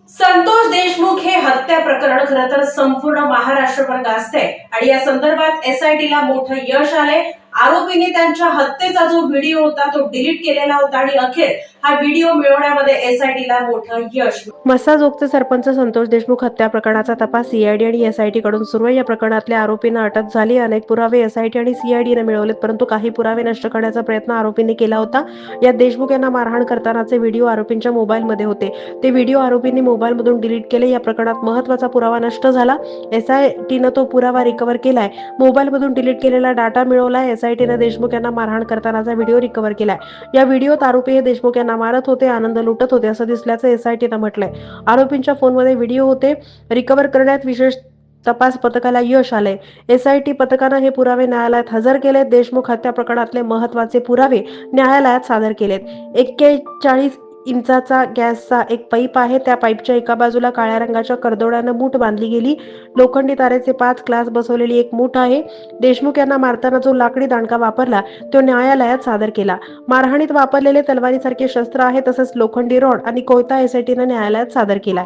संतोष देशमुख हे हत्या प्रकरण खरं तर संपूर्ण महाराष्ट्रभर गाजतंय आणि या संदर्भात एसआयटीला मोठं यश आले। आरोपीने त्यांच्या हत्येचा जो व्हिडिओ होता तो डिलीट केलेला होता आणि अखेर हा व्हिडिओ मिळवण्यामध्ये एसआयटीला मोठं यश। मस्साजोगचे सरपंच संतोष देशमुख हत्या प्रकरणाचा तपास सीआयडी आणि एसआयटी कडून सुरू आहे। या प्रकरणातल्या आरोपींना अटक झाली। अनेक पुरावे एसआयटी आणि सीआयडीने मिळवलेत, परंतु काही पुरावे नष्ट करण्याचा प्रयत्न आरोपींनी केला होता। यात देशमुख यांना मारहाण करतानाचे व्हिडिओ आरोपींच्या मोबाईलमध्ये होते। ते व्हिडिओ आरोपींनी मोबाईलमधून डिलीट केले। या प्रकरणात महत्त्वाचा पुरावा नष्ट झाला। एसआयटीनं तो पुरावा रिकव्हर केलाय। मोबाईलमधून डिलीट केलेला डाटा मिळवलाय। एसआयटीनं देशमुख यांना मारहाण करतानाचा व्हिडिओ रिकव्हर केलाय। या व्हिडिओत आरोपी हे देशमुख यांना मारत होते, आनंद लुटत होते असं दिसल्याचं एसआयटीनं म्हटलंय। आरोपींच्या फोनमध्ये व्हिडिओ होते। रिकव्हर करण्यात विशेष तपास पथकाला यश आलंय। एसआयटी पथकानं हे पुरावे न्यायालयात हजर केलेत। देशमुख हत्या प्रकरणातले महत्त्वाचे पुरावे न्यायालयात सादर केलेत। 41 इंचाचा गॅसचा एक पाईप आहे। त्या पाईपच्या एका बाजूला काळ्या रंगाच्या करदोड्यानं मूठ बांधली गेली। लोखंडी तारेचे 5 ग्लास बसवलेली एक मूठ आहे। देशमुख यांना मारताना जो लाकडी दांडका वापरला तो न्यायालयात सादर केला। मारहाणीत वापरलेले तलवारीसारखे शस्त्र आहे, तसंच लोखंडी रॉड आणि कोयता एसआयटीनं न्यायालयात सादर केलाय।